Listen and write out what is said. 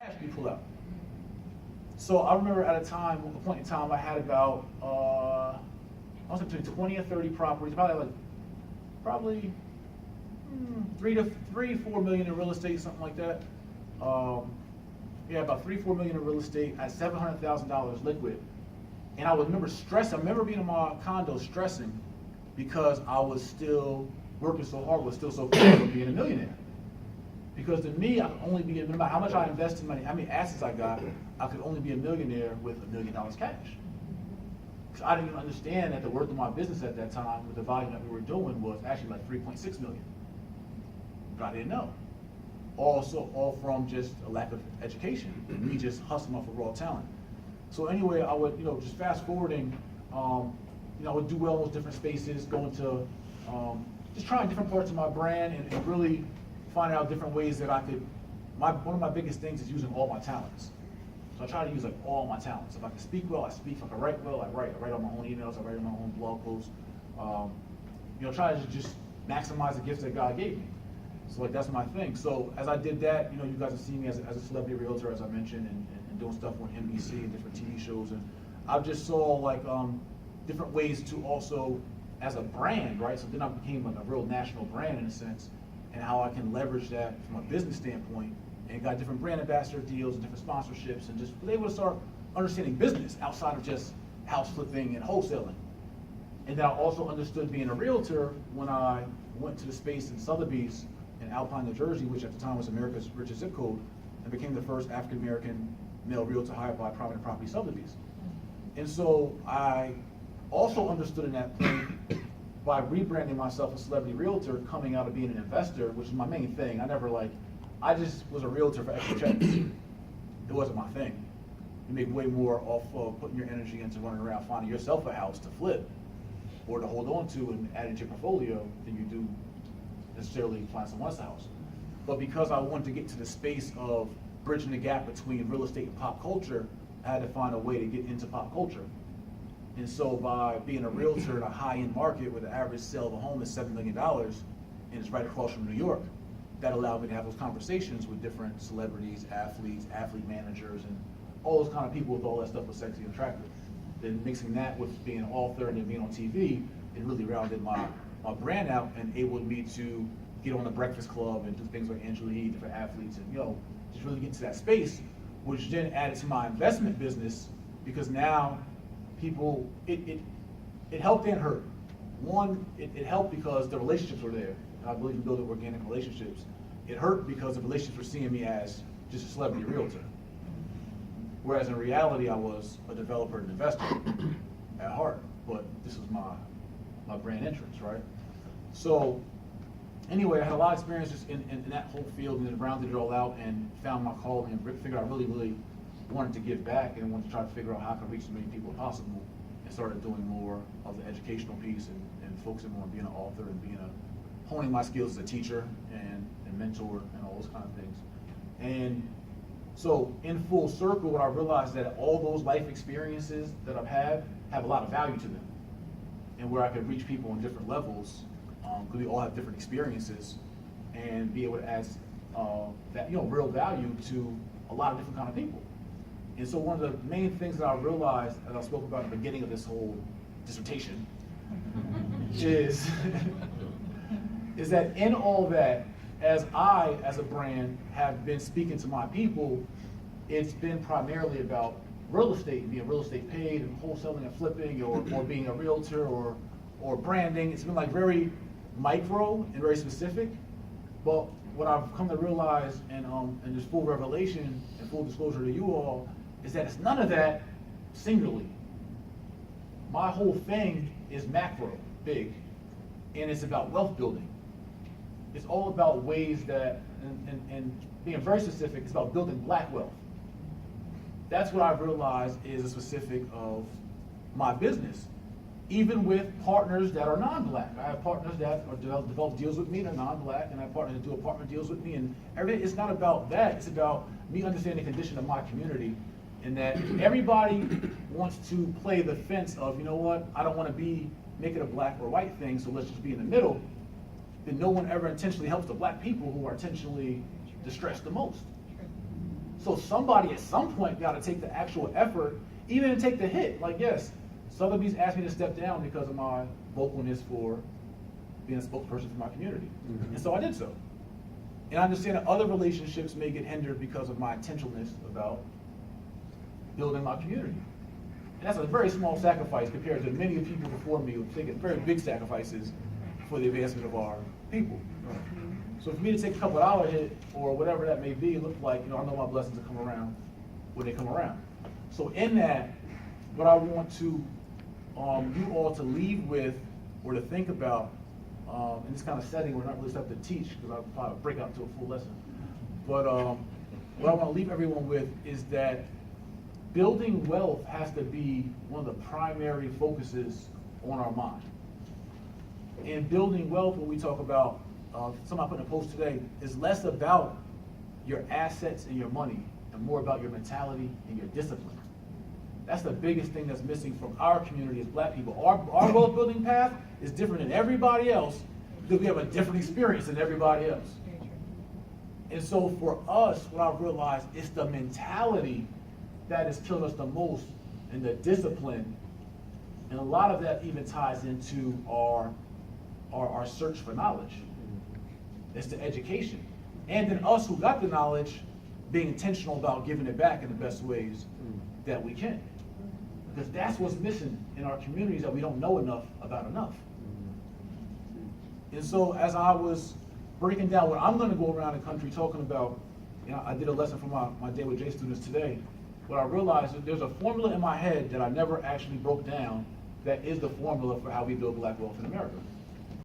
cash be pulled out. So I remember at a point in time, I had about, I was between 20 and 30 properties, probably 3 to 4 million in real estate, something like that. Yeah, about 3 to 4 million in real estate. I had $700,000 liquid, and I remember stressing. I remember being in my condo stressing because I was still working so hard, was still so close to being a millionaire. Because to me, I could only be, no matter how much I invested in money, how many assets I got, I could only be a millionaire with $1 million cash. Because I didn't even understand that the worth of my business at that time, with the volume that we were doing, was actually like 3.6 million. But I didn't know. All from just a lack of education, and me just hustling off of raw talent. So anyway, I would, just fast forwarding, I would do well in those different spaces, going to, just trying different parts of my brand and really finding out different ways that I could, one of my biggest things is using all my talents. So I try to use like all my talents. If I can speak well, I speak. If I can write well, I write. I write on my own emails, I write on my own blog posts. Try to just maximize the gifts that God gave me. So like that's my thing. So as I did that, you guys have seen me as a celebrity realtor, as I mentioned, and doing stuff on NBC and different TV shows. And I just saw like different ways to also, as a brand, right? So then I became like a real national brand in a sense, and how I can leverage that from a business standpoint, and got different brand ambassador deals and different sponsorships, and just was able to start understanding business outside of just house flipping and wholesaling. And then I also understood being a realtor when I went to the space in Sotheby's in Alpine, New Jersey, which at the time was America's richest zip code, and became the first African-American male realtor hired by Prominent Property Sotheby's. And so I also understood in that point, by rebranding myself a celebrity realtor, coming out of being an investor, which is my main thing. I just was a realtor for extra checks. It wasn't my thing. You make way more off of putting your energy into running around finding yourself a house to flip or to hold on to and add into your portfolio than you do necessarily find someone else's house. But because I wanted to get to the space of bridging the gap between real estate and pop culture, I had to find a way to get into pop culture. And so by being a realtor in a high-end market where the average sale of a home is $7 million and it's right across from New York, that allowed me to have those conversations with different celebrities, athletes, athlete managers, and all those kind of people with all that stuff was sexy and attractive. Then mixing that with being an author and then being on TV, it really rounded my brand out and enabled me to get on the Breakfast Club and do things like Angela Yee, different athletes, and just really get into that space, which then added to my investment business, because now people, it helped and hurt. One, it helped because the relationships were there. And I believe in building organic relationships. It hurt because the relationships were seeing me as just a celebrity realtor. Whereas in reality, I was a developer and investor at heart. But this was my brand entrance, right? So anyway, I had a lot of experience just in that whole field, and then rounded it all out and found my calling and figured I really, really wanted to give back and wanted to try to figure out how I could reach as many people as possible, and started doing more of the educational piece and focusing more on being an author and honing my skills as a teacher and mentor and all those kind of things. And so in full circle, what I realized that all those life experiences that I've had have a lot of value to them, and where I could reach people on different levels, because we all have different experiences, and be able to add that real value to a lot of different kind of people. And so one of the main things that I realized, as I spoke about at the beginning of this whole dissertation, is that in all that, as I, as a brand, have been speaking to my people, it's been primarily about real estate, being real estate paid and wholesaling and flipping, or being a realtor or branding. It's been like very micro and very specific. But what I've come to realize, and just full revelation and full disclosure to you all, is that it's none of that singularly. My whole thing is macro, big, and it's about wealth building. It's all about ways that, and being very specific, it's about building black wealth. That's what I've realized is a specific of my business. Even with partners that are non-black. I have partners that are develop deals with me that are non-black, and I have partners that do apartment deals with me, and everything. It's not about that. It's about me understanding the condition of my community, and that everybody wants to play the fence of, you know what, I don't want to make it a black or white thing, so let's just be in the middle. Then no one ever intentionally helps the black people who are intentionally distressed the most. So somebody at some point got to take the actual effort, even to take the hit. Like, yes, Sotheby's asked me to step down because of my vocalness for being a spokesperson for my community. And so I did so. And I understand that other relationships may get hindered because of my intentionalness about building my community. And that's a very small sacrifice compared to many of the people before me who take very big sacrifices for the advancement of our people. So for me to take a couple $1 hit or whatever that may be, it looks like, I know my blessings will come around when they come around. So in that, what I want to you all to leave with or to think about in this kind of setting, we're not really set up to teach because I'll probably break out into a full lesson. But what I want to leave everyone with is that building wealth has to be one of the primary focuses on our mind. And building wealth, when we talk about, somebody put in a post today, is less about your assets and your money and more about your mentality and your discipline. That's the biggest thing that's missing from our community as black people. Our wealth building path is different than everybody else because we have a different experience than everybody else. And so for us, what I've realized is the mentality that has killed us the most and the discipline. And a lot of that even ties into our search for knowledge. It's the education. And then us who got the knowledge being intentional about giving it back in the best ways that we can. Because that's what's missing in our communities, that we don't know enough about enough. And so as I was breaking down what I'm going to go around the country talking about, I did a lesson for my Day with Jay students today. What I realized is there's a formula in my head that I never actually broke down that is the formula for how we build black wealth in America.